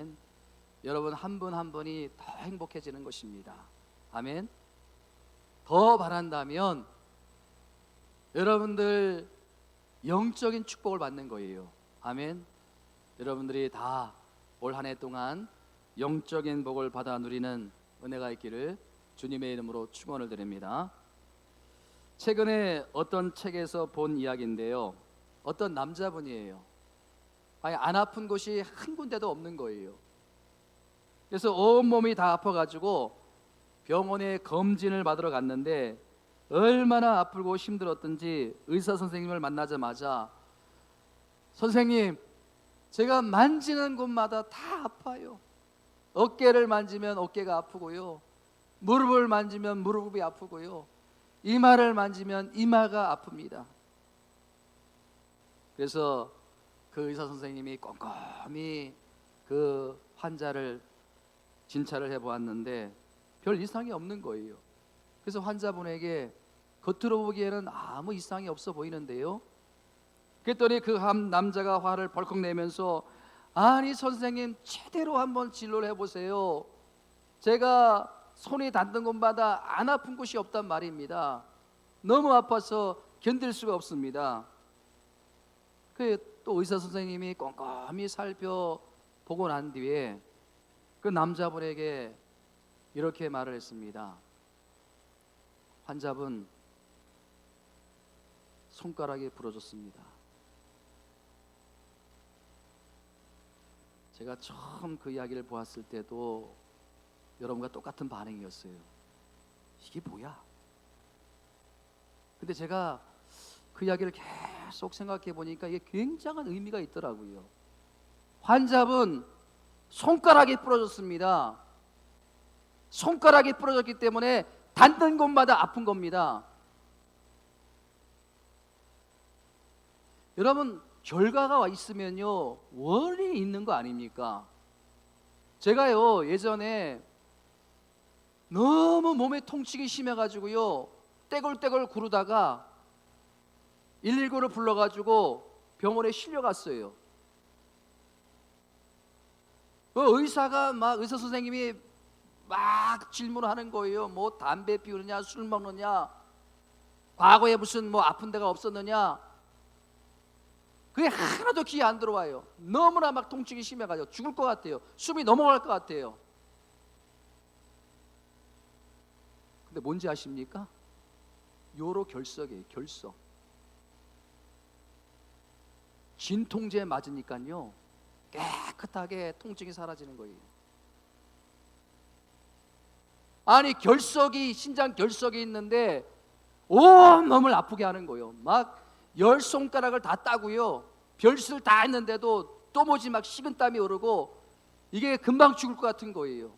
아멘. 여러분 한 분 한 분이 더 행복해지는 것입니다. 아멘. 더 바란다면 여러분들 영적인 축복을 받는 거예요. 아멘. 여러분들이 다 올 한 해 동안 영적인 복을 받아 누리는 은혜가 있기를 주님의 이름으로 축원을 드립니다. 최근에 어떤 책에서 본 이야기인데요, 어떤 남자분이에요. 아니 안 아픈 곳이 한 군데도 없는 거예요. 그래서 온몸이 다 아파가지고 병원에 검진을 받으러 갔는데 얼마나 아프고 힘들었던지 의사 선생님을 만나자마자, 선생님, 제가 만지는 곳마다 다 아파요. 어깨를 만지면 어깨가 아프고요, 무릎을 만지면 무릎이 아프고요, 이마를 만지면 이마가 아픕니다. 그래서 그 의사 선생님이 꼼꼼히 그 환자를 진찰을 해보았는데 별 이상이 없는 거예요. 그래서 환자분에게 겉으로 보기에는 아무 이상이 없어 보이는데요, 그랬더니 그 한 남자가 화를 벌컥 내면서, 아니 선생님, 제대로 한번 진료를 해보세요. 제가 손이 닿는 곳마다 안 아픈 곳이 없단 말입니다. 너무 아파서 견딜 수가 없습니다. 또 의사 선생님이 꼼꼼히 살펴보고 난 뒤에 그 남자분에게 이렇게 말을 했습니다. 환자분, 손가락이 부러졌습니다. 제가 처음 그 이야기를 보았을 때도 여러분과 똑같은 반응이었어요. 이게 뭐야? 근데 제가 그 이야기를 계속 생각해 보니까 이게 굉장한 의미가 있더라고요. 환자분 손가락이 부러졌습니다. 손가락이 부러졌기 때문에 닿는 곳마다 아픈 겁니다. 여러분, 결과가 있으면요 원인이 있는 거 아닙니까? 제가요 예전에 너무 몸에 통증이 심해가지고요 떼굴떼굴 구르다가 119를 불러가지고 병원에 실려갔어요. 의사 선생님이 막 질문하는 거예요. 뭐 담배 피우느냐, 술 먹느냐, 과거에 무슨 뭐 아픈 데가 없었느냐, 그게 하나도 귀에 안 들어와요. 너무나 막 통증이 심해가지고 죽을 것 같아요. 숨이 넘어갈 것 같아요. 근데 뭔지 아십니까? 요로 결석이에요. 결석. 진통제 맞으니까요 깨끗하게 통증이 사라지는 거예요. 아니 신장 결석이 있는데 온 몸을 아프게 하는 거예요. 막 10손가락을 다 따고요 별수를 다 했는데도 또 뭐지 막 식은땀이 오르고 이게 금방 죽을 것 같은 거예요.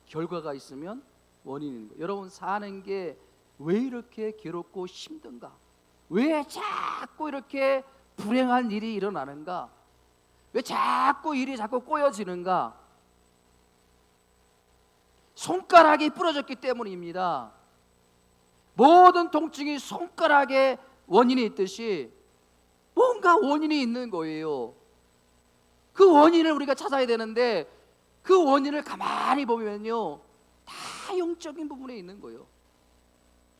결과가 있으면 원인이 있는 거예요. 여러분, 사는 게 왜 이렇게 괴롭고 힘든가? 왜 자꾸 이렇게 불행한 일이 일어나는가? 왜 자꾸 일이 꼬여지는가? 손가락이 부러졌기 때문입니다. 모든 통증이 손가락에 원인이 있듯이 뭔가 원인이 있는 거예요. 그 원인을 우리가 찾아야 되는데 그 원인을 가만히 보면요 다 영적인 부분에 있는 거예요.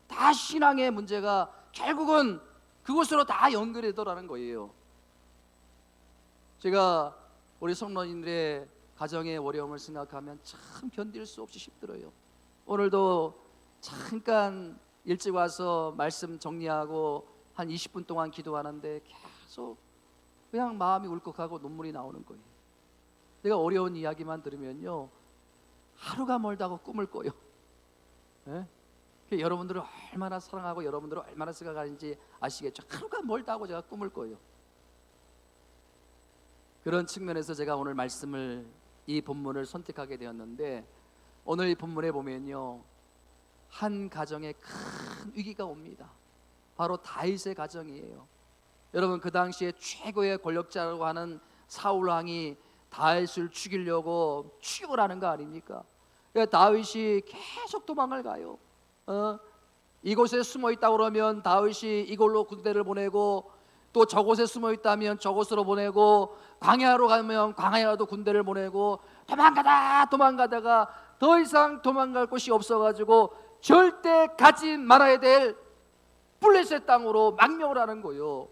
다 신앙의 문제가 결국은 그곳으로 다 연결이 되더라는 거예요. 제가 우리 성도님들의 가정의 어려움을 생각하면 참 견딜 수 없이 힘들어요. 오늘도 잠깐 일찍 와서 말씀 정리하고 한 20분 동안 기도하는데 계속 그냥 마음이 울컥하고 눈물이 나오는 거예요. 내가 어려운 이야기만 들으면요 하루가 멀다고 꿈을 꿔요. 네? 여러분들을 얼마나 사랑하고 여러분들을 얼마나 생각하는지 아시겠죠? 하루가 멀다고 제가 꿈을 꿔요. 그런 측면에서 제가 오늘 이 본문을 선택하게 되었는데, 오늘 이 본문에 보면요 한 가정에 큰 위기가 옵니다. 바로 다윗의 가정이에요. 여러분, 그 당시에 최고의 권력자라고 하는 사울 왕이 다윗을 죽이려고 추격을 하는 거 아닙니까? 다윗이 계속 도망을 가요. 이곳에 숨어 있다 그러면 다윗이 이걸로 군대를 보내고 또 저곳에 숨어 있다면 저곳으로 보내고, 광야로 가면 광야로도 군대를 보내고, 도망가다가 더 이상 도망갈 곳이 없어가지고 절대 가지 말아야 될 블레셋 땅으로 망명을 하는 거예요.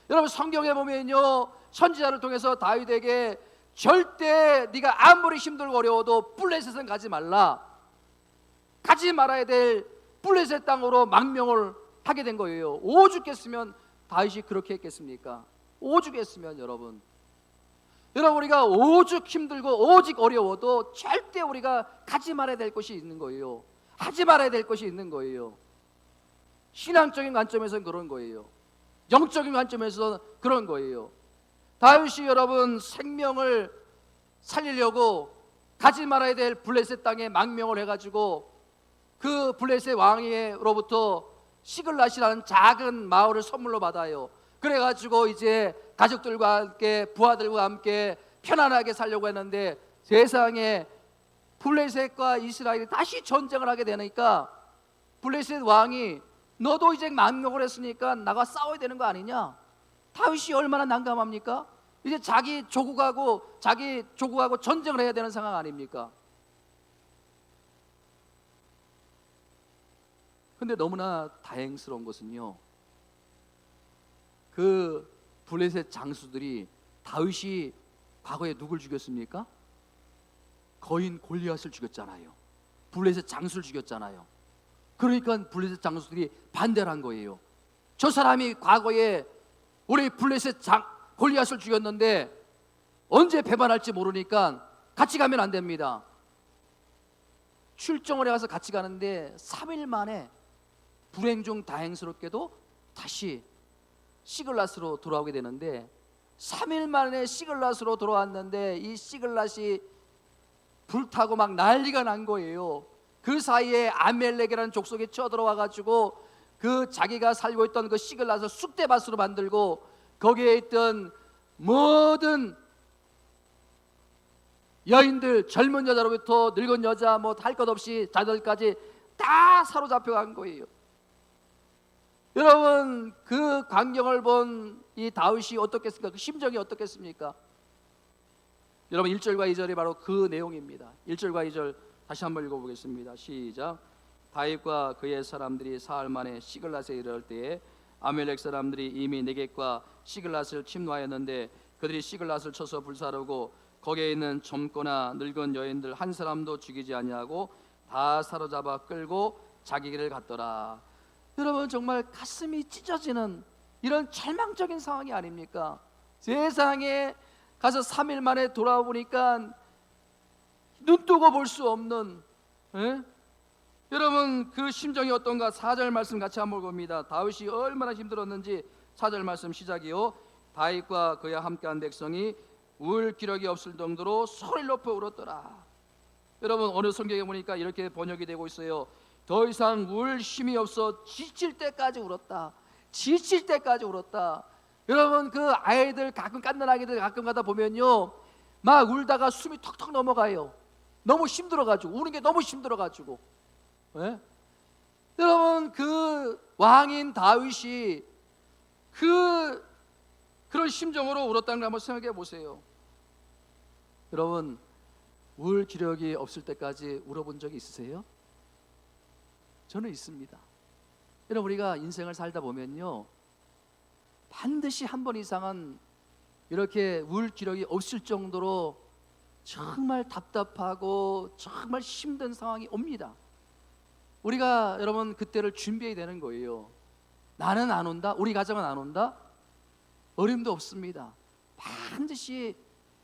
여러분, 성경에 보면요, 선지자를 통해서 다윗에게 절대 네가 아무리 힘들고 어려워도 블레셋은 가지 말라, 가지 말아야 될 블레셋 땅으로 망명을 하게 된 거예요. 오죽했으면 다윗이 그렇게 했겠습니까? 오죽했으면 여러분, 우리가 오죽 힘들고 오직 어려워도 절대 우리가 가지 말아야 될 것이 있는 거예요. 하지 말아야 될 것이 있는 거예요. 신앙적인 관점에서는 그런 거예요. 영적인 관점에서 그런 거예요. 다윗이 여러분 생명을 살리려고 가지 말아야 될 블레셋 땅에 망명을 해가지고 그 블레셋 왕으로부터 시글랏이라는 작은 마을을 선물로 받아요. 그래가지고 이제 가족들과 함께 부하들과 함께 편안하게 살려고 했는데, 세상에 블레셋과 이스라엘이 다시 전쟁을 하게 되니까 블레셋 왕이 너도 이제 망명을 했으니까 나가 싸워야 되는 거 아니냐? 다윗이 얼마나 난감합니까? 이제 자기 조국하고 전쟁을 해야 되는 상황 아닙니까? 근데 너무나 다행스러운 것은요, 그 블레셋 장수들이 다윗이 과거에 누굴 죽였습니까? 거인 골리앗을 죽였잖아요. 블레셋 장수를 죽였잖아요. 그러니까 블레셋 장수들이 반대를 한 거예요. 저 사람이 과거에 우리 블레셋 골리앗을 죽였는데 언제 배반할지 모르니까 같이 가면 안 됩니다. 출정을 해서 같이 가는데 3일 만에 불행 중 다행스럽게도 다시 시글랏으로 돌아오게 되는데, 3일 만에 시글랏으로 돌아왔는데 이 시글랏이 불타고 막 난리가 난 거예요. 그 사이에 아멜렉이라는 족속이 쳐들어와가지고 그 자기가 살고 있던 그 시글랏을 쑥대밭으로 만들고 거기에 있던 모든 여인들, 젊은 여자로부터 늙은 여자, 뭐 할 것 없이 자들까지 다 사로잡혀간 거예요. 여러분, 그 광경을 본 이 다윗이 어떻겠습니까? 그 심정이 어떻겠습니까? 여러분, 1절과 2절이 바로 그 내용입니다. 1절과 2절 다시 한번 읽어보겠습니다. 시작. 다윗과 그의 사람들이 사흘 만에 시글랏에 이르를 때에 아멜렉 사람들이 이미 네겝과 시글랏을 침노하였는데 그들이 시글랏을 쳐서 불사르고 거기에 있는 젊거나 늙은 여인들 한 사람도 죽이지 아니하고 다 사로잡아 끌고 자기 길을 갔더라. 여러분, 정말 가슴이 찢어지는 이런 절망적인 상황이 아닙니까? 세상에 가서 3일 만에 돌아오니까 눈뜨고 볼 수 없는, 여러분 그 심정이 어떤가? 4절 말씀 같이 한번 봅니다. 다윗이 얼마나 힘들었는지 4절 말씀 시작이요. 다윗과 그와 함께한 백성이 울 기력이 없을 정도로 소리를 높여 울었더라. 여러분, 어느 성경에 보니까 이렇게 번역이 되고 있어요. 더 이상 울 힘이 없어 지칠 때까지 울었다. 지칠 때까지 울었다. 여러분, 그 아이들 가끔 깐난 아이들 가끔 가다 보면요, 막 울다가 숨이 턱턱 넘어가요. 너무 힘들어가지고, 우는 게 너무 힘들어가지고. 여러분, 그 왕인 다윗이 그런 심정으로 울었다는 걸 한번 생각해 보세요. 여러분, 울 기력이 없을 때까지 울어본 적이 있으세요? 저는 있습니다. 여러분, 우리가 인생을 살다 보면요, 반드시 한 번 이상은 이렇게 울 기력이 없을 정도로 정말 답답하고 정말 힘든 상황이 옵니다. 우리가 여러분 그때를 준비해야 되는 거예요. 나는 안 온다? 우리 가정은 안 온다? 어림도 없습니다. 반드시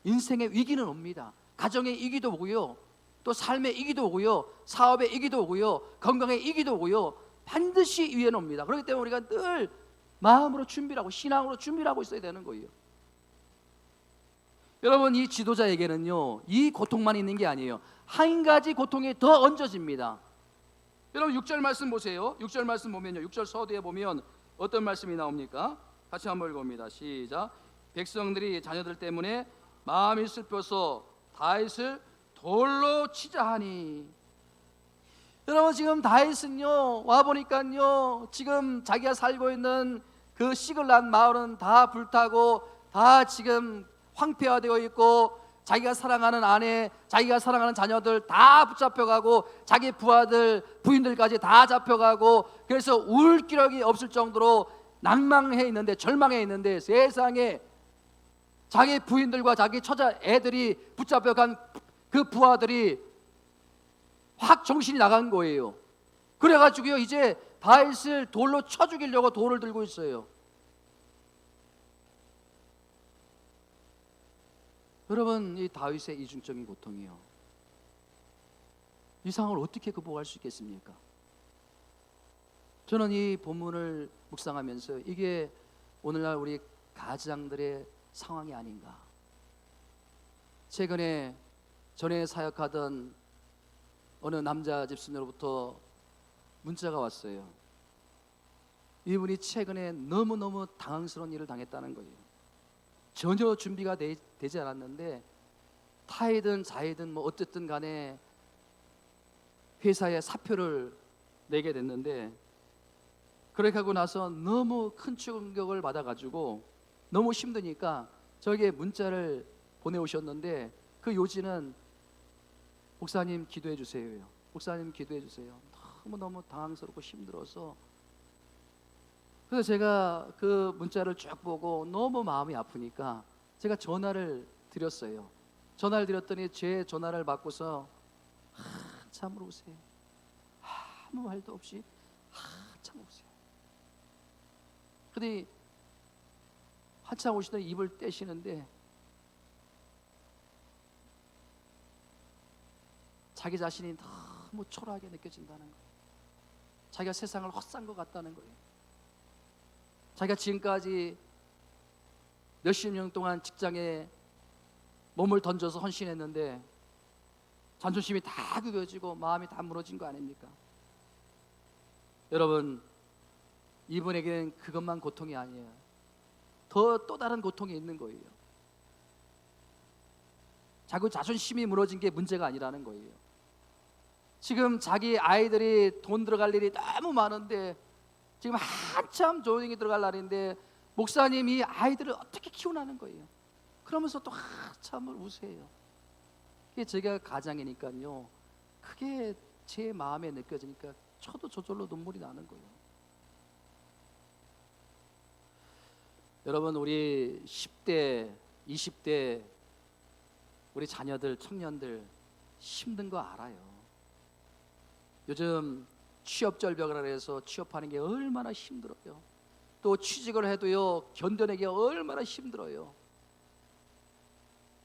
인생의 위기는 옵니다. 가정의 위기도 오고요, 또 삶의 위기도 오고요, 사업의 위기도 오고요, 건강의 위기도 오고요, 반드시 위에는 옵니다. 그렇기 때문에 우리가 늘 마음으로 준비를 하고 신앙으로 준비를 하고 있어야 되는 거예요. 여러분, 이 지도자에게는요, 이 고통만 있는 게 아니에요. 한 가지 고통이 더 얹어집니다. 여러분, 6절 말씀 보세요. 6절 말씀 보면요, 6절 서두에 보면 어떤 말씀이 나옵니까? 같이 한번 읽어봅니다. 시작. 백성들이 자녀들 때문에 마음이 슬퍼서 다윗을 돌로 치자 하니. 여러분, 지금 다윗은요, 와 보니까요, 지금 자기가 살고 있는 그 시글란 마을은 다 불타고 다 지금 황폐화되어 있고, 자기가 사랑하는 아내, 자기가 사랑하는 자녀들 다 붙잡혀가고, 자기 부하들, 부인들까지 다 잡혀가고, 그래서 울 기력이 없을 정도로 낭망해 있는데, 절망해 있는데, 세상에 자기 부인들과 자기 처자 애들이 붙잡혀간 그 부하들이 확 정신이 나간 거예요. 그래가지고요, 이제 다윗을 돌로 쳐 죽이려고 돌을 들고 있어요. 여러분, 이 다윗의 이중적인 고통이요, 이 상황을 어떻게 극복할 수 있겠습니까? 저는 이 본문을 묵상하면서 이게 오늘날 우리 가장들의 상황이 아닌가. 최근에 전에 사역하던 어느 남자 집사님으로부터 문자가 왔어요. 이분이 최근에 너무너무 당황스러운 일을 당했다는 거예요. 전혀 준비가 되지 않았는데, 타이든 자이든 뭐 어쨌든 간에 회사에 사표를 내게 됐는데, 그렇게 하고 나서 너무 큰 충격을 받아가지고 너무 힘드니까 저에게 문자를 보내오셨는데, 그 요지는 목사님 기도해 주세요. 목사님 기도해 주세요. 너무너무 당황스럽고 힘들어서. 그래서 제가 그 문자를 쭉 보고 너무 마음이 아프니까 제가 전화를 드렸어요. 전화를 드렸더니 제 전화를 받고서 한참을 우세요. 아무 말도 없이 한참 우세요. 근데 한참 우시더니 입을 떼시는데, 자기 자신이 너무 초라하게 느껴진다는 거예요. 자기가 세상을 헛산 것 같다는 거예요. 자기가 지금까지 몇십 년 동안 직장에 몸을 던져서 헌신했는데 자존심이 다 구겨지고 마음이 다 무너진 거 아닙니까? 여러분, 이분에게는 그것만 고통이 아니에요. 또 다른 고통이 있는 거예요. 자기 자존심이 무너진 게 문제가 아니라는 거예요. 지금 자기 아이들이 돈 들어갈 일이 너무 많은데, 지금 한참 조용히 들어갈 날인데 목사님이 아이들을 어떻게 키우라는 거예요. 그러면서 또 한참을 우세요. 이게 제가 가장이니까요, 그게 제 마음에 느껴지니까 저도 저절로 눈물이 나는 거예요. 여러분, 우리 10대, 20대 우리 자녀들, 청년들 힘든 거 알아요. 요즘 취업 절벽이라 해서 취업하는 게 얼마나 힘들어요. 또 취직을 해도요, 견뎌내기 얼마나 힘들어요.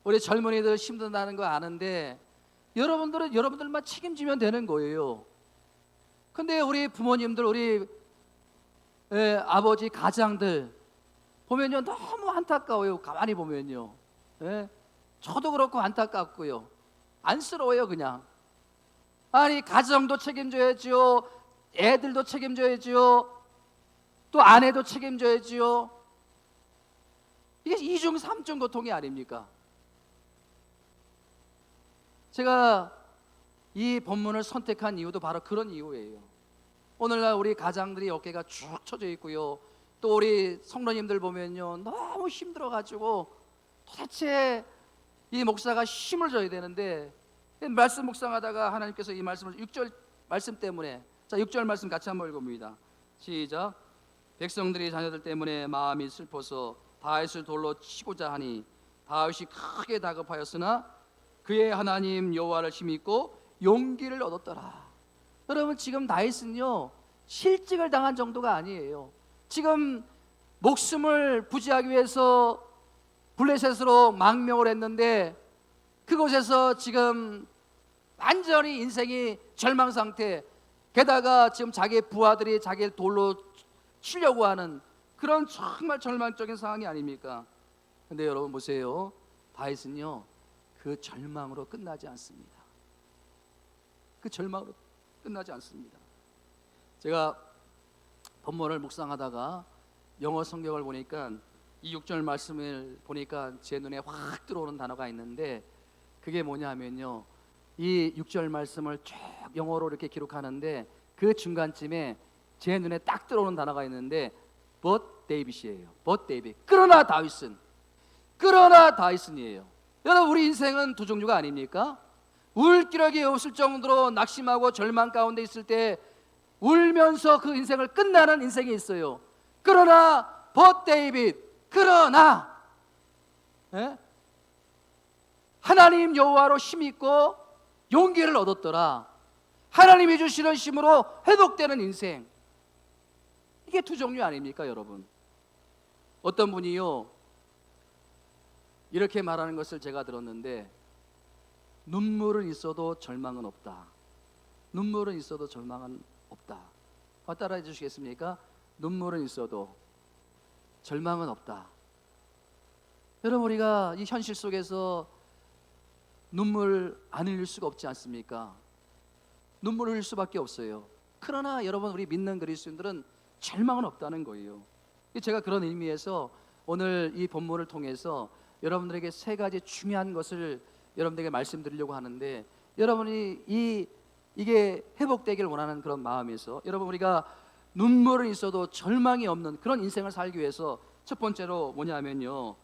우리 젊은이들 힘든다는 거 아는데 여러분들은 여러분들만 책임지면 되는 거예요. 근데 우리 부모님들, 우리 아버지 가장들 보면요, 너무 안타까워요. 가만히 보면요. 저도 그렇고 안타깝고요. 안쓰러워요. 그냥. 아니, 가정도 책임져야지요, 애들도 책임져야지요, 또 아내도 책임져야지요. 이게 이중 삼중 고통이 아닙니까? 제가 이 본문을 선택한 이유도 바로 그런 이유예요. 오늘날 우리 가장들이 어깨가 쭉 처져 있고요, 또 우리 성도님들 보면요, 너무 힘들어가지고 도대체 이 목사가 힘을 줘야 되는데, 말씀 묵상하다가 하나님께서 이 말씀을 6절 말씀 때문에, 자 6절 말씀 같이 한번 읽어봅니다. 시작. 백성들이 자녀들 때문에 마음이 슬퍼서 다윗을 돌로 치고자 하니 다윗이 크게 다급하였으나 그의 하나님 여호와를 힘입고 용기를 얻었더라. 여러분, 지금 다윗은요, 실직을 당한 정도가 아니에요. 지금 목숨을 부지하기 위해서 블레셋으로 망명을 했는데, 그곳에서 지금 완전히 인생이 절망 상태, 게다가 지금 자기 부하들이 자기를 돌로 치려고 하는 그런 정말 절망적인 상황이 아닙니까? 근데 여러분 보세요, 다윗은요, 그 절망으로 끝나지 않습니다. 그 절망으로 끝나지 않습니다. 제가 본문을 묵상하다가 영어 성경을 보니까 이 6절 말씀을 보니까 제 눈에 확 들어오는 단어가 있는데, 그게 뭐냐면요, 이 6절 말씀을 쭉 영어로 이렇게 기록하는데 그 중간쯤에 제 눈에 딱 들어오는 단어가 있는데 but 데이빗이에요. but 데이빗. 그러나 다윗은이에요. 여러분, 우리 인생은 두 종류가 아닙니까? 울 기력이 없을 정도로 낙심하고 절망 가운데 있을 때 울면서 그 인생을 끝나는 인생이 있어요. 그러나 but 데이빗, 그러나 하나님 여호와로 힘있고 용기를 얻었더라. 하나님이 주시는 힘으로 회복되는 인생. 이게 두 종류 아닙니까, 여러분? 어떤 분이요, 이렇게 말하는 것을 제가 들었는데, 눈물은 있어도 절망은 없다. 눈물은 있어도 절망은 없다. 따라해 주시겠습니까? 눈물은 있어도 절망은 없다. 여러분, 우리가 이 현실 속에서 눈물 안 흘릴 수가 없지 않습니까? 눈물을 흘릴 수밖에 없어요. 그러나 여러분, 우리 믿는 그리스도인들은 절망은 없다는 거예요. 제가 그런 의미에서 오늘 이 본문을 통해서 여러분들에게 세 가지 중요한 것을 여러분들에게 말씀드리려고 하는데, 여러분이 이게 회복되기를 원하는 그런 마음에서, 여러분, 우리가 눈물은 있어도 절망이 없는 그런 인생을 살기 위해서 첫 번째로 뭐냐면요,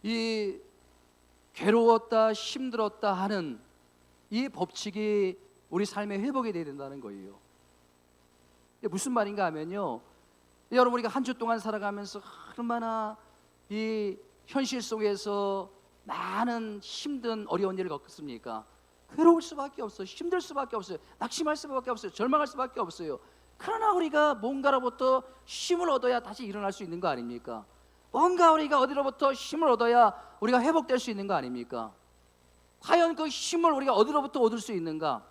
이 괴로웠다 힘들었다 하는 이 법칙이 우리 삶의 회복이 되어야 된다는 거예요. 이게 무슨 말인가 하면요, 여러분, 우리가 한 주 동안 살아가면서 얼마나 이 현실 속에서 많은 힘든 어려운 일을 겪었습니까? 괴로울 수밖에 없어요. 힘들 수밖에 없어요. 낙심할 수밖에 없어요. 절망할 수밖에 없어요. 그러나 우리가 뭔가로부터 힘을 얻어야 다시 일어날 수 있는 거 아닙니까? 뭔가 우리가 어디로부터 힘을 얻어야 우리가 회복될 수 있는 거 아닙니까? 과연 그 힘을 우리가 어디로부터 얻을 수 있는가?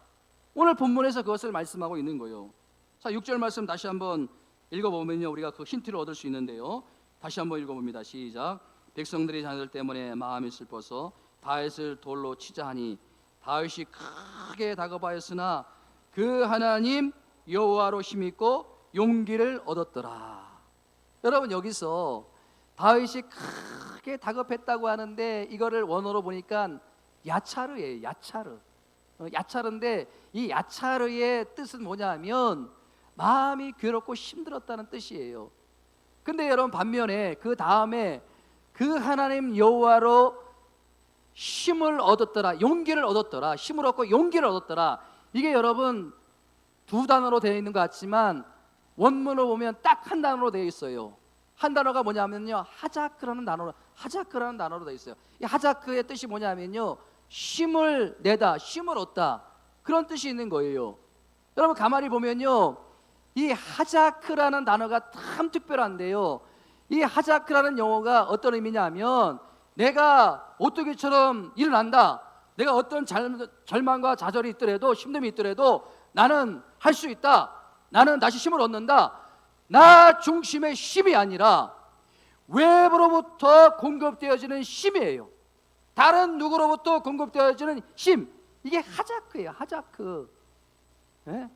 오늘 본문에서 그것을 말씀하고 있는 거예요. 자, 6절 말씀 다시 한번 읽어보면요, 우리가 그 힌트를 얻을 수 있는데요. 다시 한번 읽어봅니다. 시작. 백성들이 자녀들 때문에 마음이 슬퍼서 다윗을 돌로 치자 하니 다윗이 크게 다급하였으나 그 하나님 여호와로 힘있고 용기를 얻었더라. 여러분, 여기서 다윗이 크게 다급했다고 하는데, 이거를 원어로 보니까 야차르예요. 야차르인데 이 야차르의 뜻은 뭐냐면 마음이 괴롭고 힘들었다는 뜻이에요. 근데 여러분, 반면에 그 다음에 그 하나님 여호와로 힘을 얻었더라, 용기를 얻었더라, 힘을 얻고 용기를 얻었더라. 이게 여러분 두 단어로 되어 있는 것 같지만 원문을 보면 딱 한 단어로 되어 있어요. 한 단어가 뭐냐면요, 하자크라는 단어로 되어 있어요. 이 하자크의 뜻이 뭐냐면요, 힘을 내다, 힘을 얻다, 그런 뜻이 있는 거예요. 여러분, 가만히 보면요, 이 하자크라는 단어가 참 특별한데요, 이 하자크라는 용어가 어떤 의미냐면, 내가 오뚜기처럼 일어난다, 내가 어떤 절망과 좌절이 있더라도, 힘듦이 있더라도 나는 할 수 있다, 나는 다시 힘을 얻는다. 나 중심의 힘이 아니라 외부로부터 공급되어지는 힘이에요. 다른 누구로부터 공급되어지는 힘, 이게 하자크예요. 하자크. 네?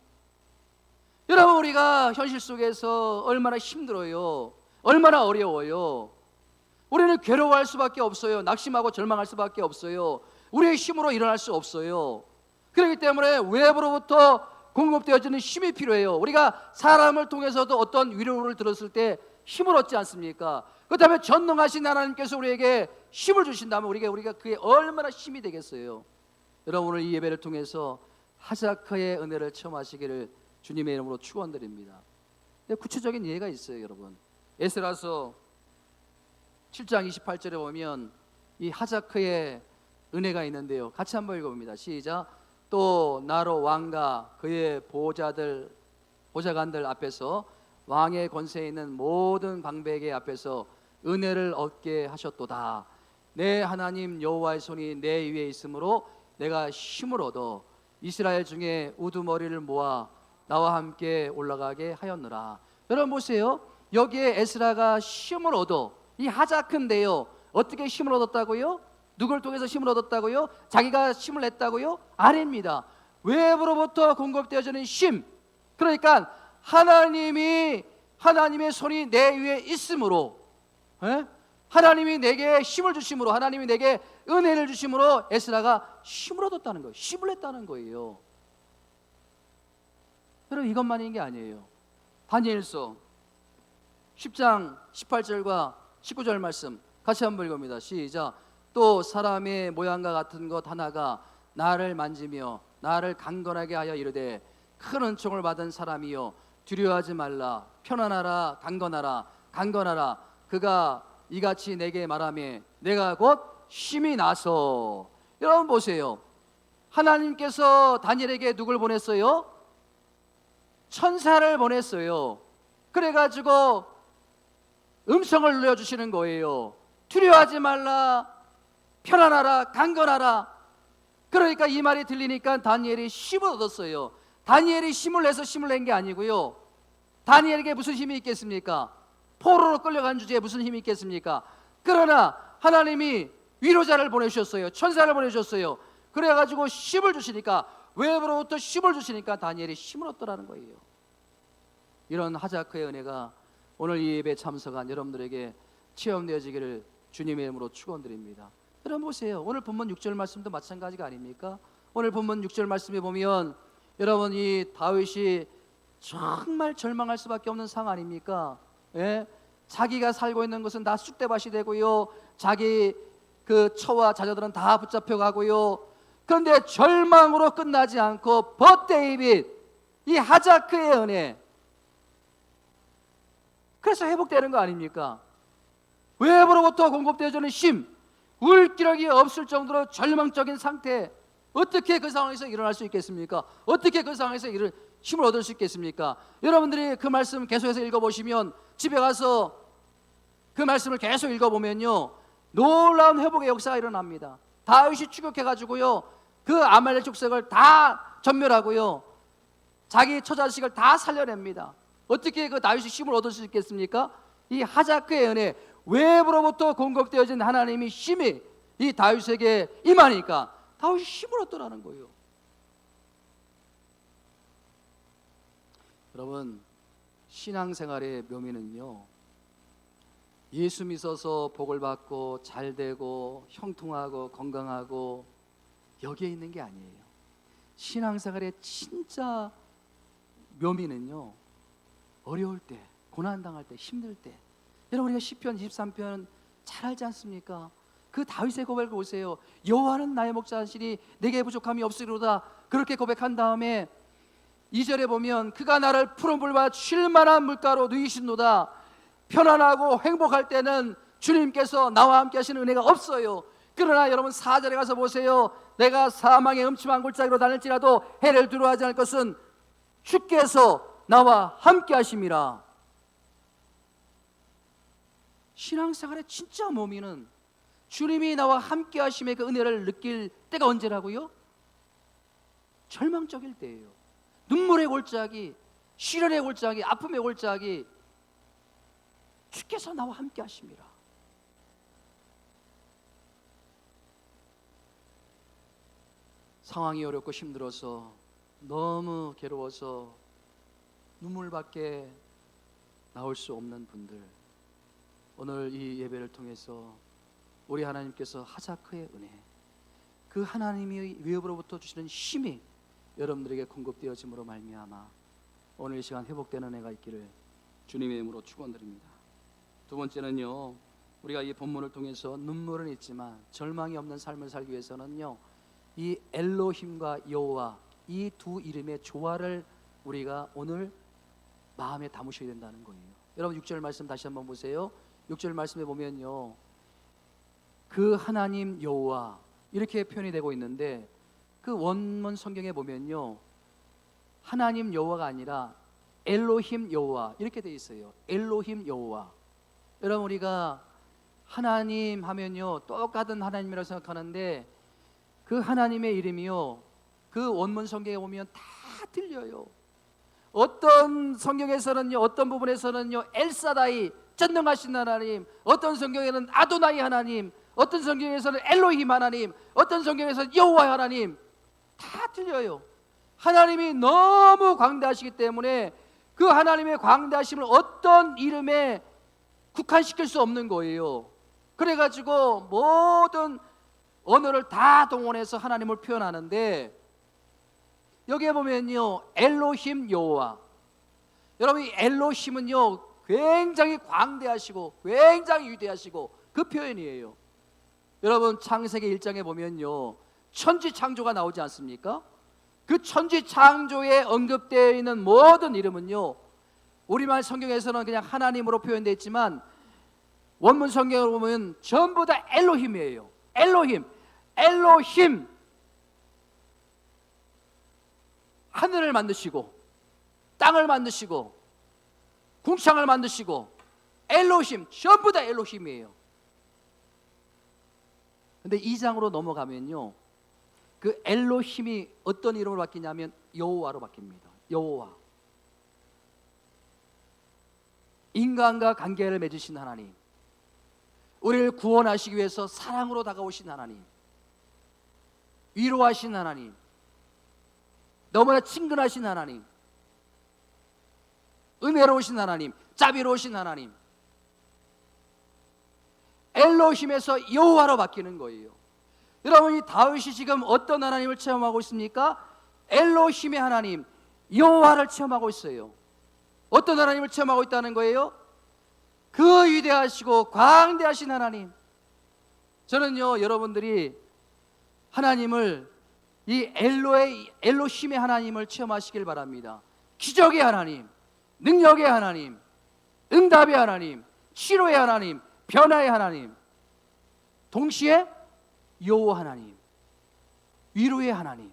여러분, 우리가 현실 속에서 얼마나 힘들어요, 얼마나 어려워요. 우리는 괴로워할 수밖에 없어요. 낙심하고 절망할 수밖에 없어요. 우리의 힘으로 일어날 수 없어요. 그렇기 때문에 외부로부터 공급되어지는 힘이 필요해요. 우리가 사람을 통해서도 어떤 위로를 들었을 때 힘을 얻지 않습니까? 그렇다면 전능하신 하나님께서 우리에게 힘을 주신다면 우리가 그게 얼마나 힘이 되겠어요. 여러분, 오늘 이 예배를 통해서 하자크의 은혜를 체험하시기를 주님의 이름으로 축원드립니다. 구체적인 예가 있어요, 여러분. 에스라서 7장 28절에 보면 이 하자크의 은혜가 있는데요, 같이 한번 읽어봅니다. 시작. 또 나로 왕과 그의 보좌관들 앞에서 왕의 권세에 있는 모든 방백의 앞에서 은혜를 얻게 하셨도다. 내 하나님 여호와의 손이 내 위에 있으므로 내가 힘을 얻어 이스라엘 중에 우두머리를 모아 나와 함께 올라가게 하였느라. 여러분 보세요, 여기에 에스라가 힘을 얻어, 이 하자크인데요, 어떻게 힘을 얻었다고요? 누굴 통해서 힘을 얻었다고요? 자기가 힘을 냈다고요? 아닙니다. 외부로부터 공급되어지는 힘, 그러니까 하나님의 손이 내 위에 있으므로, 하나님이 내게 힘을 주심으로, 하나님이 내게 은혜를 주심으로 에스라가 힘을 얻었다는 거예요. 힘을 냈다는 거예요. 여러분, 이것만인 게 아니에요. 다니엘서 10장 18절과 19절 말씀 같이 한번 읽어봅니다. 시작. 또 사람의 모양과 같은 것 하나가 나를 만지며 나를 강건하게 하여 이르되 큰 은총을 받은 사람이여 두려워하지 말라. 편안하라. 강건하라. 강건하라. 그가 이같이 내게 말하며 내가 곧 힘이 나서. 여러분 보세요. 하나님께서 다니엘에게 누굴 보냈어요? 천사를 보냈어요. 그래가지고 음성을 눌러주시는 거예요. 두려워하지 말라. 편안하라. 강건하라. 그러니까 이 말이 들리니까 다니엘이 힘을 얻었어요. 다니엘이 힘을 내서 힘을 낸 게 아니고요. 다니엘에게 무슨 힘이 있겠습니까? 포로로 끌려간 주제에 무슨 힘이 있겠습니까? 그러나 하나님이 위로자를 보내주셨어요. 천사를 보내주셨어요. 그래가지고 힘을 주시니까, 외부로부터 힘을 주시니까 다니엘이 힘을 얻더라는 거예요. 이런 하자크의 은혜가 오늘 이 예배에 참석한 여러분들에게 체험되어지기를 주님의 이름으로 축원드립니다. 여러분 보세요. 오늘 본문 6절 말씀도 마찬가지가 아닙니까? 오늘 본문 6절 말씀에 보면 여러분 이 다윗이 정말 절망할 수밖에 없는 상황 아닙니까? 예? 자기가 살고 있는 것은 다 쑥대밭이 되고요, 자기 그 처와 자녀들은 다 붙잡혀가고요. 그런데 절망으로 끝나지 않고 but 데이빗, 이 하자크의 은혜, 그래서 회복되는 거 아닙니까? 외부로부터 공급되어주는 힘, 울기력이 없을 정도로 절망적인 상태, 어떻게 그 상황에서 일어날 수 있겠습니까? 어떻게 그 상황에서 힘을 얻을 수 있겠습니까? 여러분들이 그 말씀 계속해서 읽어보시면, 집에 가서 그 말씀을 계속 읽어보면요, 놀라운 회복의 역사가 일어납니다. 다윗이 추격해가지고요, 그 아말렉 족속을 다 전멸하고요, 자기 처자식을 다 살려냅니다. 어떻게 그 다윗이 힘을 얻을 수 있겠습니까? 이 하자크의 은혜, 외부로부터 공급되어진 하나님의 힘이 이 다윗에게 임하니까 다윗이 힘을 얻더라는 거예요. 여러분, 신앙생활의 묘미는요, 예수 믿어서 복을 받고 잘 되고 형통하고 건강하고 여기에 있는 게 아니에요. 신앙생활의 진짜 묘미는요, 어려울 때, 고난당할 때, 힘들 때. 여러분, 우리가 시편 23편 잘 알지 않습니까? 그 다윗의 고백을 보세요. 여호와는 나의 목자시니 내게 부족함이 없으리로다. 그렇게 고백한 다음에 2절에 보면 그가 나를 푸른 물과 쉴만한 물가로 누이신도다. 편안하고 행복할 때는 주님께서 나와 함께 하시는 은혜가 없어요. 그러나 여러분 4절에 가서 보세요. 내가 사망의 음침한 골짜기로 다닐지라도 해를 두려워하지 않을 것은 주께서 나와 함께 하심이라. 신앙생활의 진짜 묘미는 주님이 나와 함께 하심의 그 은혜를 느낄 때가 언제라고요? 절망적일 때예요. 눈물의 골짜기, 시련의 골짜기, 아픔의 골짜기, 주께서 나와 함께 하심이라. 상황이 어렵고 힘들어서 너무 괴로워서 눈물밖에 나올 수 없는 분들, 오늘 이 예배를 통해서 우리 하나님께서 하자크의 은혜, 그 하나님이 위협으로부터 주시는 힘이 여러분들에게 공급되어짐으로 말미암아 오늘 이 시간 회복되는 은혜가 있기를 주님의 이름으로 축원드립니다. 두 번째는요, 우리가 이 본문을 통해서 눈물은 있지만 절망이 없는 삶을 살기 위해서는요, 이 엘로힘과 여호와, 이 두 이름의 조화를 우리가 오늘 마음에 담으셔야 된다는 거예요. 여러분 6절 말씀 다시 한번 보세요. 6절 말씀에 보면요, 그 하나님 여호와 이렇게 표현이 되고 있는데, 그 원문 성경에 보면요, 하나님 여호와가 아니라 엘로힘 여호와 이렇게 되어 있어요. 엘로힘 여호와. 여러분, 우리가 하나님 하면요 똑같은 하나님이라고 생각하는데, 그 하나님의 이름이요, 그 원문 성경에 보면 다 틀려요. 어떤 성경에서는요, 어떤 부분에서는요 엘사다이, 전능하신 하나님, 어떤 성경에는 아도나이 하나님, 어떤 성경에서는 엘로힘 하나님, 어떤 성경에서는 여호와 하나님, 다 틀려요. 하나님이 너무 광대하시기 때문에 그 하나님의 광대하심을 어떤 이름에 국한시킬 수 없는 거예요. 그래가지고 모든 언어를 다 동원해서 하나님을 표현하는데, 여기에 보면요 엘로힘 여호와, 여러분 이 엘로힘은요 굉장히 광대하시고 굉장히 위대하시고 그 표현이에요. 여러분 창세기 1장에 보면요, 천지 창조가 나오지 않습니까? 그 천지 창조에 언급되어 있는 모든 이름은요, 우리말 성경에서는 그냥 하나님으로 표현되어 있지만 원문 성경을 보면 전부 다 엘로힘이에요. 엘로힘. 하늘을 만드시고 땅을 만드시고 궁창을 만드시고 엘로힘, 전부 다 엘로힘이에요. 근데 2장으로 넘어가면요, 그 엘로힘이 어떤 이름으로 바뀌냐면 여호와로 바뀝니다. 여호와. 인간과 관계를 맺으신 하나님, 우리를 구원하시기 위해서 사랑으로 다가오신 하나님, 위로하신 하나님, 너무나 친근하신 하나님, 은혜로우신 하나님, 자비로우신 하나님, 엘로힘에서 여호와로 바뀌는 거예요. 여러분, 이 다윗이 지금 어떤 하나님을 체험하고 있습니까? 엘로힘의 하나님, 여호와를 체험하고 있어요. 어떤 하나님을 체험하고 있다는 거예요? 그 위대하시고 광대하신 하나님. 저는요, 여러분들이 하나님을 이 엘로힘의 하나님을 체험하시길 바랍니다. 기적의 하나님, 능력의 하나님, 응답의 하나님, 치료의 하나님, 변화의 하나님, 동시에 여호와 하나님, 위로의 하나님,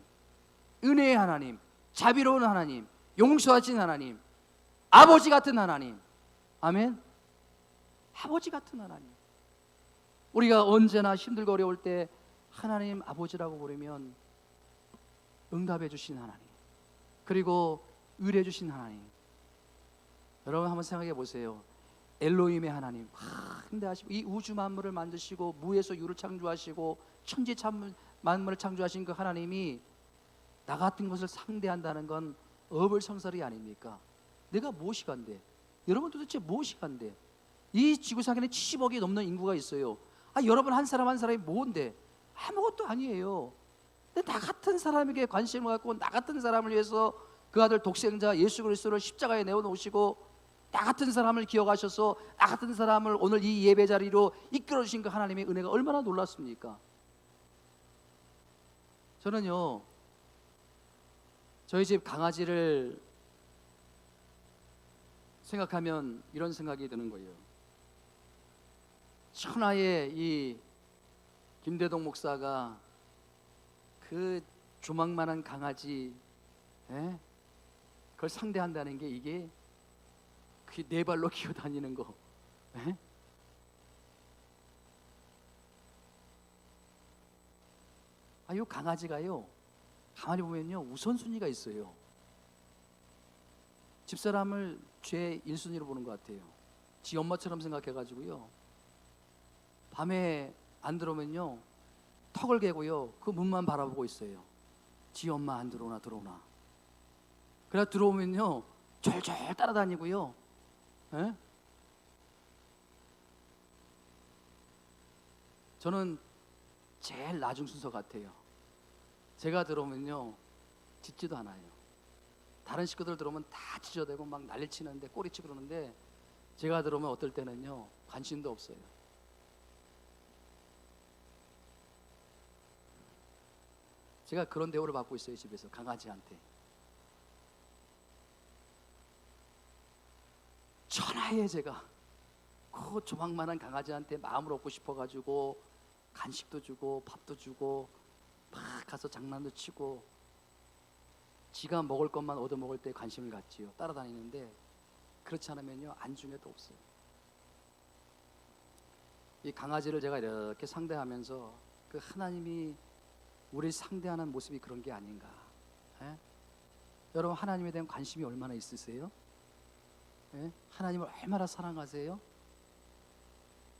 은혜의 하나님, 자비로운 하나님, 용서하신 하나님, 아버지 같은 하나님. 아멘. 아버지 같은 하나님. 우리가 언제나 힘들고 어려울 때 하나님 아버지라고 부르면 응답해 주신 하나님, 그리고 의뢰해 주신 하나님. 여러분 한번 생각해 보세요. 엘로힘의 하나님, 근대하시고 이 우주 만물을 만드시고 무에서 유를 창조하시고 천지 만물을 창조하신 그 하나님이 나 같은 것을 상대한다는 건 어불성설이 아닙니까? 내가 무엇이 간대? 여러분 도대체 무엇이 간대? 이 지구상에는 70억이 넘는 인구가 있어요. 여러분 한 사람 한 사람이 뭔데? 아무것도 아니에요. 근데 나 같은 사람에게 관심을 갖고 나 같은 사람을 위해서 그 아들 독생자 예수 그리스도를 십자가에 내어놓으시고 나 같은 사람을 기억하셔서 나 같은 사람을 오늘 이 예배 자리로 이끌어주신 그 하나님의 은혜가 얼마나 놀랍습니까? 저는요, 저희 집 강아지를 생각하면 이런 생각이 드는 거예요. 천하의 이 김대동 목사가 그 조망만한 강아지, 그걸 상대한다는 게 이게 그게 네 발로 기어다니는 거. 이 강아지가요, 가만히 보면요 우선순위가 있어요. 집사람을 죄 1순위로 보는 것 같아요. 지 엄마처럼 생각해가지고요, 밤에 안 들어오면요 턱을 개고요 그 문만 바라보고 있어요. 지 엄마 안 들어오나. 그래 들어오면요 졸졸 따라다니고요. 저는 제일 나중 순서 같아요. 제가 들어오면요 짖지도 않아요. 다른 식구들 들어오면 다 짖어대고 막 난리 치는데 꼬리치고 그러는데 제가 들어오면 어떨 때는요 관심도 없어요. 제가 그런 대우를 받고 있어요. 집에서 강아지한테. 천하에 제가 그 조망만한 강아지한테 마음을 얻고 싶어가지고 간식도 주고 밥도 주고 막 가서 장난도 치고 지가 먹을 것만 얻어먹을 때 관심을 갖지요. 따라다니는데 그렇지 않으면요 안중에도 없어요. 이 강아지를 제가 이렇게 상대하면서 그 하나님이 우리 상대하는 모습이 그런 게 아닌가. 여러분 하나님에 대한 관심이 얼마나 있으세요? 하나님을 얼마나 사랑하세요?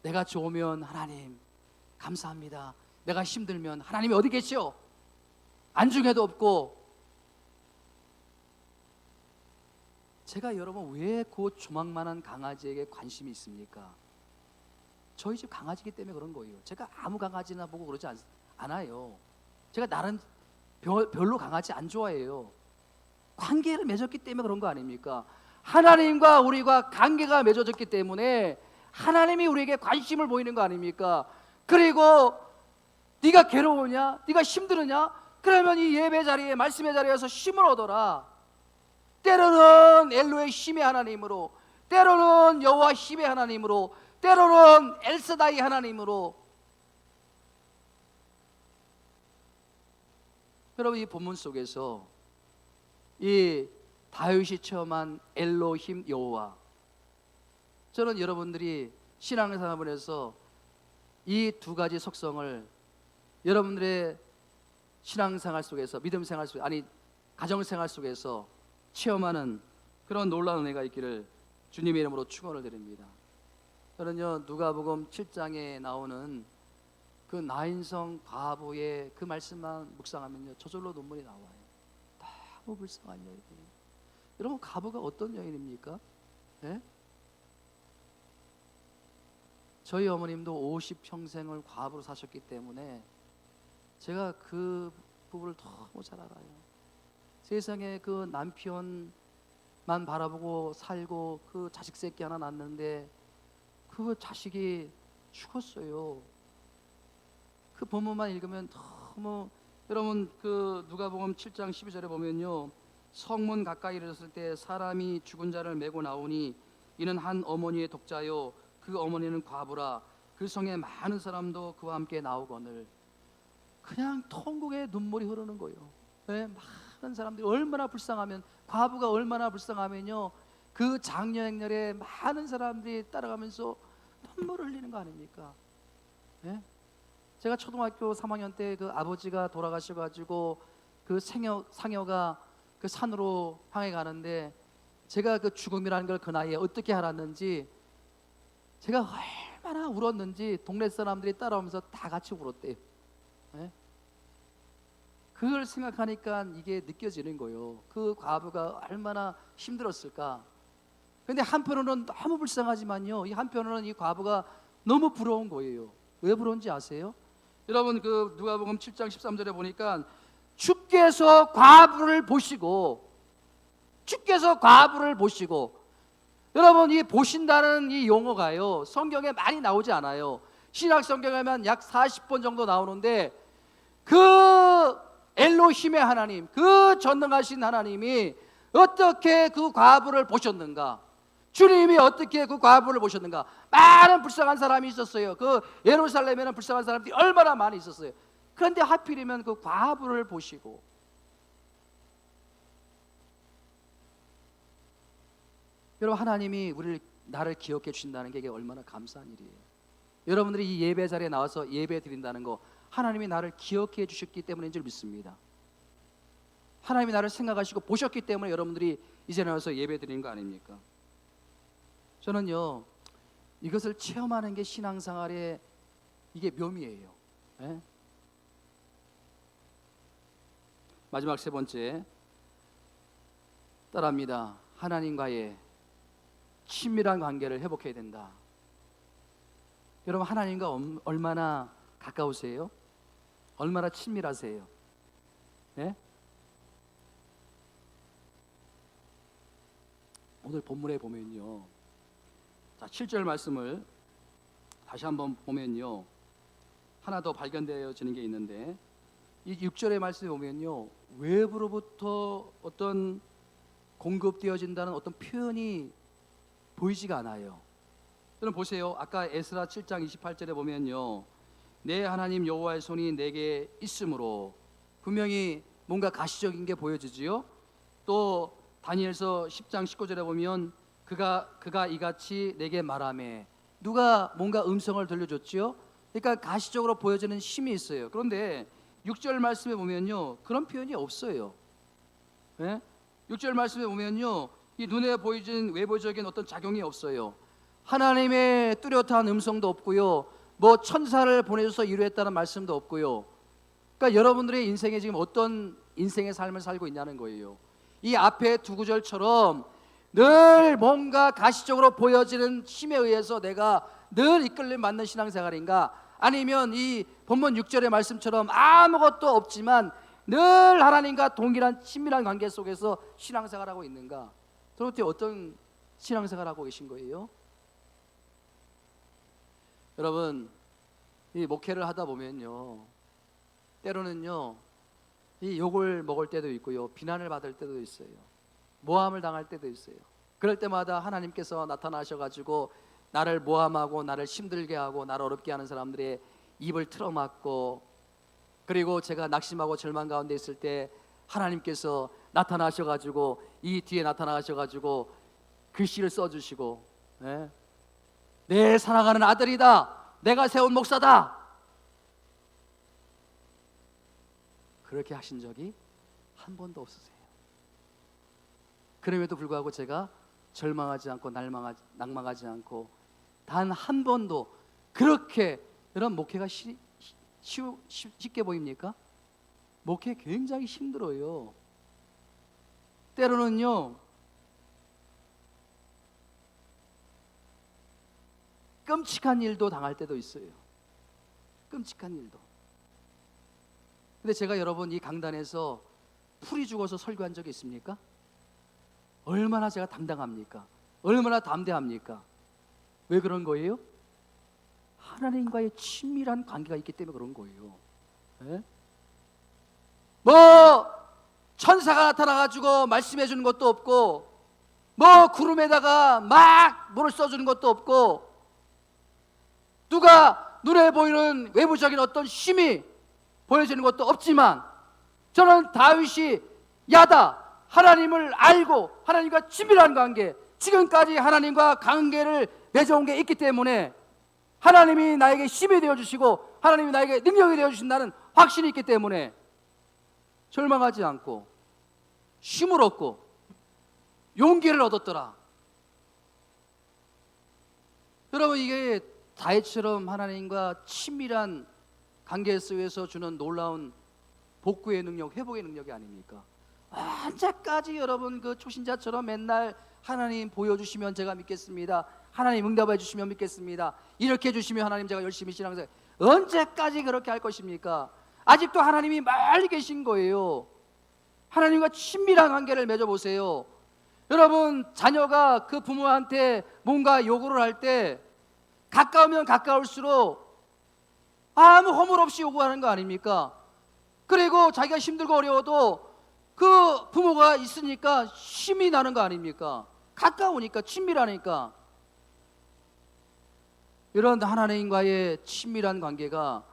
내가 좋으면 하나님 감사합니다. 내가 힘들면 하나님이 어디 계시오? 안중에도 없고. 제가 여러분 왜 그 조망만한 강아지에게 관심이 있습니까? 저희 집 강아지기 때문에 그런 거예요. 제가 아무 강아지나 보고 그러지 않아요. 제가 나는 별로 강아지 안 좋아해요. 관계를 맺었기 때문에 그런 거 아닙니까? 하나님과 우리가 관계가 맺어졌기 때문에 하나님이 우리에게 관심을 보이는 거 아닙니까? 그리고 네가 괴로우냐? 네가 힘들으냐? 그러면 이 예배 자리에, 말씀의 자리에서 힘을 얻어라. 때로는 엘로의 힘의 하나님으로, 때로는 여호와 힘의 하나님으로, 때로는 엘사다이 하나님으로. 여러분, 이 본문 속에서 이 다윗이 체험한 엘로힘 여호와, 저는 여러분들이 신앙생활에서 이 두 가지 속성을 여러분들의 신앙생활 속에서, 믿음생활 속에, 아니 가정생활 속에서 체험하는 그런 놀라운 은혜가 있기를 주님의 이름으로 축원을 드립니다. 저는요, 누가복음 7장에 나오는 그 나인성 과부의 그 말씀만 묵상하면요, 저절로 눈물이 나와요. 너무 불쌍한 여인. 여러분, 과부가 어떤 여인입니까? 네? 저희 어머님도 50평생을 과부로 사셨기 때문에 제가 그 부부를 너무 잘 알아요. 세상에 그 남편만 바라보고 살고 그 자식 새끼 하나 낳는데 그 자식이 죽었어요. 그 본문만 읽으면 너무, 여러분 그 누가복음 7장 12절에 보면요, 성문 가까이 이르렀을 때 사람이 죽은 자를 메고 나오니 이는 한 어머니의 독자요 그 어머니는 과부라. 그 성에 많은 사람도 그와 함께 나오거늘. 그냥 통곡의 눈물이 흐르는 거예요. 네? 많은 사람들이 얼마나 불쌍하면, 과부가 얼마나 불쌍하면요, 그 장려행렬에 많은 사람들이 따라가면서 눈물을 흘리는 거 아닙니까? 네? 제가 초등학교 3학년 때 그 아버지가 돌아가셔가지고 그 상여가 그 산으로 향해 가는데 제가 그 죽음이라는 걸 그 나이에 어떻게 알았는지, 제가 얼마나 울었는지 동네 사람들이 따라오면서 다 같이 울었대요. 네? 그걸 생각하니까 이게 느껴지는 거예요. 그 과부가 얼마나 힘들었을까. 근데 한편으로는 너무 불쌍하지만요, 이 한편으로는 이 과부가 너무 부러운 거예요. 왜 부러운지 아세요? 여러분 그 누가복음 7장 13절에 보니까 주께서 과부를 보시고, 주께서 과부를 보시고, 여러분 이 보신다는 이 용어가요, 성경에 많이 나오지 않아요. 신약 성경에만 약 40번 정도 나오는데 그 엘로힘의 하나님, 그 전능하신 하나님이 어떻게 그 과부를 보셨는가, 주님이 어떻게 그 과부를 보셨는가. 많은 불쌍한 사람이 있었어요. 그 예루살렘에는 불쌍한 사람들이 얼마나 많이 있었어요. 그런데 하필이면 그 과부를 보시고, 여러분 하나님이 나를 기억해 주신다는 게 이게 얼마나 감사한 일이에요. 여러분들이 이 예배 자리에 나와서 예배 드린다는 거, 하나님이 나를 기억해 주셨기 때문인 줄 믿습니다. 하나님이 나를 생각하시고 보셨기 때문에 여러분들이 이제 나와서 예배 드리는 거 아닙니까? 저는요, 이것을 체험하는 게 신앙생활의 이게 묘미예요. 네? 마지막 세 번째, 따라합니다. 하나님과의 친밀한 관계를 회복해야 된다. 여러분 하나님과 얼마나 가까우세요? 얼마나 친밀하세요? 네? 오늘 본문에 보면요, 자 7절 말씀을 다시 한번 보면요, 하나 더 발견되어지는 게 있는데, 이 6절의 말씀에 보면요, 외부로부터 어떤 공급되어진다는 어떤 표현이 보이지가 않아요. 여러분 보세요. 아까 에스라 7장 28절에 보면요, 내 하나님 여호와의 손이 내게 있으므로, 분명히 뭔가 가시적인 게 보여지지요. 또 다니엘서 10장 19절에 보면 그가 이같이 내게 말하매, 누가 뭔가 음성을 들려줬지요. 그러니까 가시적으로 보여지는 힘이 있어요. 그런데 6절 말씀에 보면요, 그런 표현이 없어요. 네? 6절 말씀에 보면요, 이 눈에 보이진 외부적인 어떤 작용이 없어요. 하나님의 뚜렷한 음성도 없고요, 뭐 천사를 보내줘서 이루었다는 말씀도 없고요. 그러니까 여러분들의 인생에 지금 어떤 인생의 삶을 살고 있냐는 거예요. 이 앞에 두 구절처럼 늘 뭔가 가시적으로 보여지는 힘에 의해서 내가 늘 이끌림 받는 신앙생활인가, 아니면 이 본문 6절의 말씀처럼 아무것도 없지만 늘 하나님과 동일한 친밀한 관계 속에서 신앙생활하고 있는가. 도대체 어떤 신앙생활 하고 계신 거예요? 여러분, 이 목회를 하다 보면요, 때로는요 이 욕을 먹을 때도 있고요, 비난을 받을 때도 있어요. 모함을 당할 때도 있어요. 그럴 때마다 하나님께서 나타나셔가지고 나를 모함하고 나를 힘들게 하고 나를 어렵게 하는 사람들의 입을 틀어막고, 그리고 제가 낙심하고 절망 가운데 있을 때 하나님께서 나타나셔가지고 이 뒤에 나타나셔가지고 글씨를 써주시고, 예? 내 사랑하는 아들이다, 내가 세운 목사다, 그렇게 하신 적이 한 번도 없으세요. 그럼에도 불구하고 제가 절망하지 않고 낭망하지 않고 단 한 번도 그렇게, 여러분 목회가 쉽게 보입니까? 목회 굉장히 힘들어요. 때로는요 끔찍한 일도 당할 때도 있어요. 끔찍한 일도. 근데 제가 여러분 이 강단에서 풀이 죽어서 설교한 적이 있습니까? 얼마나 제가 당당합니까? 얼마나 담대합니까? 왜 그런 거예요? 하나님과의 친밀한 관계가 있기 때문에 그런 거예요. 네? 뭐 천사가 나타나가지고 말씀해 주는 것도 없고, 뭐 구름에다가 막 물을 써주는 것도 없고, 누가 눈에 보이는 외부적인 어떤 힘이 보여지는 것도 없지만, 저는 다윗이 야다 하나님을 알고 하나님과 친밀한 관계, 지금까지 하나님과 관계를 맺어온 게 있기 때문에 하나님이 나에게 힘이 되어주시고 하나님이 나에게 능력이 되어주신다는 확신이 있기 때문에 절망하지 않고 힘을 얻고 용기를 얻었더라. 여러분, 이게 다윗처럼 하나님과 친밀한 관계 속에서 주는 놀라운 복구의 능력, 회복의 능력이 아닙니까? 언제까지 여러분 그 초신자처럼 맨날 하나님 보여주시면 제가 믿겠습니다, 하나님 응답해 주시면 믿겠습니다, 이렇게 해주시면 하나님 제가 열심히 신앙생활, 언제까지 그렇게 할 것입니까? 아직도 하나님이 멀리 계신 거예요. 하나님과 친밀한 관계를 맺어보세요. 여러분, 자녀가 그 부모한테 뭔가 요구를 할 때 가까우면 가까울수록 아무 허물 없이 요구하는 거 아닙니까? 그리고 자기가 힘들고 어려워도 그 부모가 있으니까 힘이 나는 거 아닙니까? 가까우니까, 친밀하니까. 이런 하나님과의 친밀한 관계가,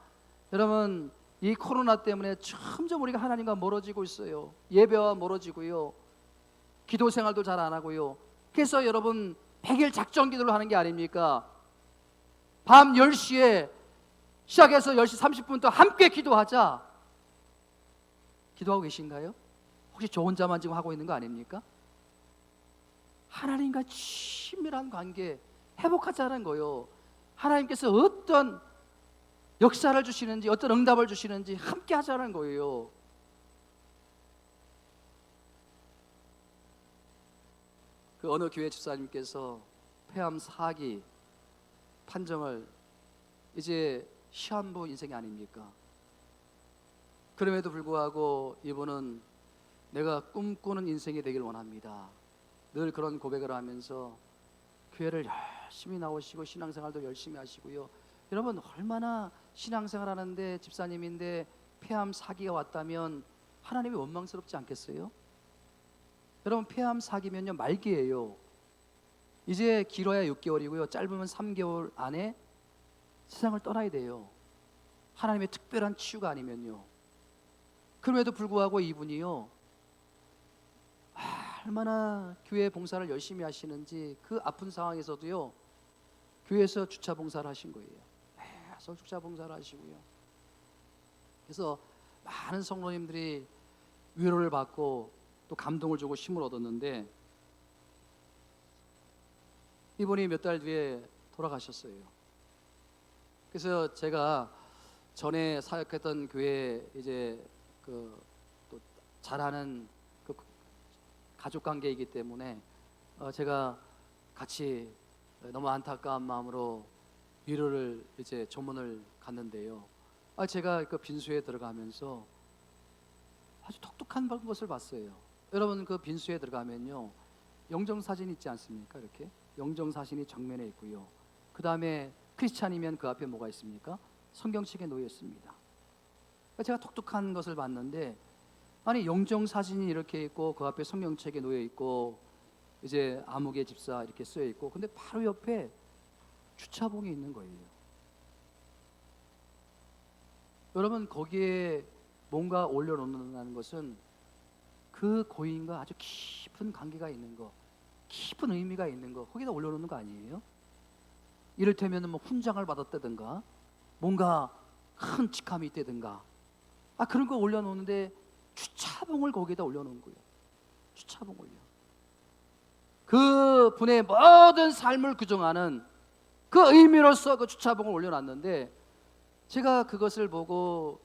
여러분 이 코로나 때문에 점점 우리가 하나님과 멀어지고 있어요. 예배와 멀어지고요, 기도 생활도 잘 안 하고요. 그래서 여러분 100일 작정 기도를 하는 게 아닙니까? 밤 10시에 시작해서 10시 30분부터 함께 기도하자. 기도하고 계신가요? 혹시 저 혼자만 지금 하고 있는 거 아닙니까? 하나님과 친밀한 관계 회복하자는 거요. 하나님께서 어떤 역사를 주시는지, 어떤 응답을 주시는지 함께 하자는 거예요. 그 어느 교회 집사님께서 폐암 4기 판정을, 이제 시한부 인생이 아닙니까? 그럼에도 불구하고 이분은 내가 꿈꾸는 인생이 되길 원합니다, 늘 그런 고백을 하면서 교회를 열심히 나오시고 신앙생활도 열심히 하시고요. 여러분, 얼마나 신앙생활 하는데 집사님인데 폐암 4기가 왔다면 하나님이 원망스럽지 않겠어요? 여러분, 폐암 4기면요 말기예요. 이제 길어야 6개월이고요 짧으면 3개월 안에 세상을 떠나야 돼요. 하나님의 특별한 치유가 아니면요. 그럼에도 불구하고 이분이요 얼마나 교회 봉사를 열심히 하시는지, 그 아픈 상황에서도요 교회에서 주차 봉사를 하신 거예요. 계속 주차 봉사를 하시고요. 그래서 많은 성도님들이 위로를 받고 또 감동을 주고 힘을 얻었는데, 이분이 몇 달 뒤에 돌아가셨어요. 그래서 제가 전에 사역했던 교회 이제 또 잘하는 그 가족 관계이기 때문에 제가 같이 너무 안타까운 마음으로 위로를 이제 조문을 갔는데요. 제가 그 빈수에 들어가면서 아주 독특한 것을 봤어요. 여러분, 그 빈수에 들어가면요 영정사진 있지 않습니까? 이렇게 영정사진이 정면에 있고요. 그 다음에 크리스찬이면 그 앞에 뭐가 있습니까? 성경책에 놓여 있습니다. 제가 독특한 것을 봤는데, 아니 영정사진이 이렇게 있고 그 앞에 성경책에 놓여 있고 이제 아무개 집사 이렇게 쓰여 있고, 근데 바로 옆에 주차봉이 있는 거예요. 여러분, 거기에 뭔가 올려놓는다는 것은 그 고인과 아주 깊은 관계가 있는 거, 깊은 의미가 있는 거, 거기다 올려놓는 거 아니에요? 이를테면 뭐 훈장을 받았다든가 뭔가 큰 직함이 있다든가, 그런 거 올려놓는데 주차봉을 거기에다 올려놓은 거예요. 주차봉을요. 그 분의 모든 삶을 규정하는 그 의미로서 그 주차봉을 올려놨는데, 제가 그것을 보고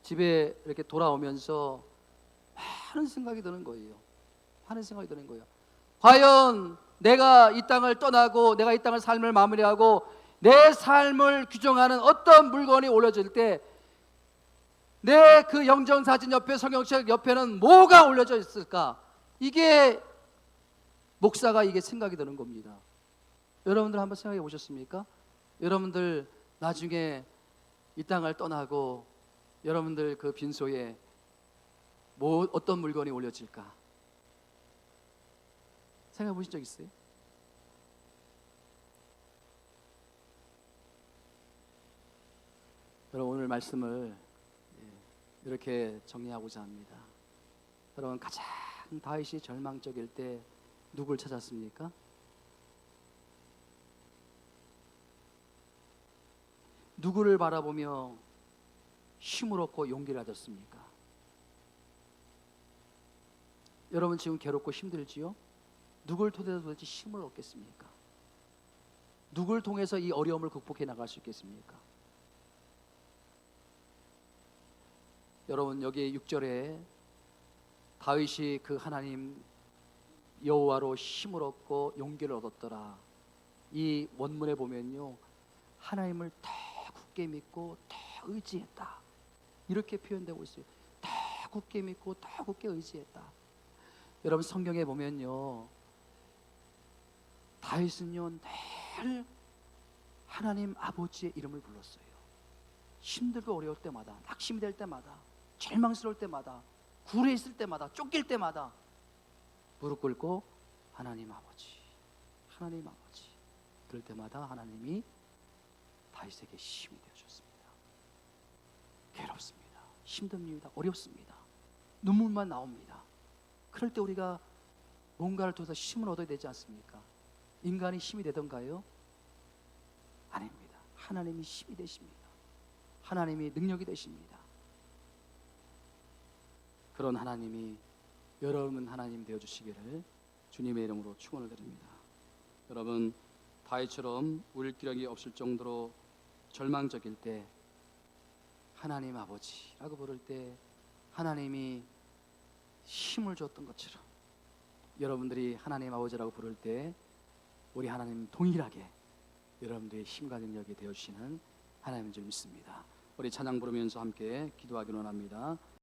집에 이렇게 돌아오면서 많은 생각이 드는 거예요. 많은 생각이 드는 거예요. 과연 내가 이 땅을 떠나고 내가 이 땅을 삶을 마무리하고 내 삶을 규정하는 어떤 물건이 올려질 때 내 그 영정사진 옆에 성경책 옆에는 뭐가 올려져 있을까? 이게 목사가 이게 생각이 드는 겁니다. 여러분들 한번 생각해 보셨습니까? 여러분들 나중에 이 땅을 떠나고 여러분들 그 빈소에 뭐 어떤 물건이 올려질까? 생각해 보신 적 있어요? 여러분, 오늘 말씀을 이렇게 정리하고자 합니다. 여러분, 가장 다윗이 절망적일 때 누굴 찾았습니까? 누구를 바라보며 힘을 얻고 용기를 얻었습니까? 여러분, 지금 괴롭고 힘들지요? 누굴 토대로 도대체 힘을 얻겠습니까? 누굴 통해서 이 어려움을 극복해 나갈 수 있겠습니까? 여러분, 여기 6절에 다윗이 그 하나님 여호와로 힘을 얻고 용기를 얻었더라, 이 원문에 보면요, 하나님을 더 굳게 믿고 더 의지했다, 이렇게 표현되고 있어요. 더 굳게 믿고 더 굳게 의지했다. 여러분, 성경에 보면요, 다윗은요 늘 하나님 아버지의 이름을 불렀어요. 힘들고 어려울 때마다, 낙심이 될 때마다, 절망스러울 때마다, 굴에 있을 때마다, 쫓길 때마다 무릎 꿇고 하나님 아버지, 하나님 아버지, 그럴 때마다 하나님이 다윗에게 힘이 되어줬습니다. 괴롭습니다, 힘듭니다, 어렵습니다, 눈물만 나옵니다. 그럴 때 우리가 뭔가를 통해서 힘을 얻어야 되지 않습니까? 인간이 힘이 되던가요? 아닙니다. 하나님이 힘이 되십니다. 하나님이 능력이 되십니다. 그런 하나님이 여러분 하나님 되어주시기를 주님의 이름으로 축원을 드립니다. 여러분, 다윗처럼 울 기력이 없을 정도로 절망적일 때 하나님 아버지라고 부를 때 하나님이 힘을 줬던 것처럼 여러분들이 하나님 아버지라고 부를 때 우리 하나님 동일하게 여러분들의 힘과 능력이 되어주시는 하나님인 줄 믿습니다. 우리 찬양 부르면서 함께 기도하기로 합니다.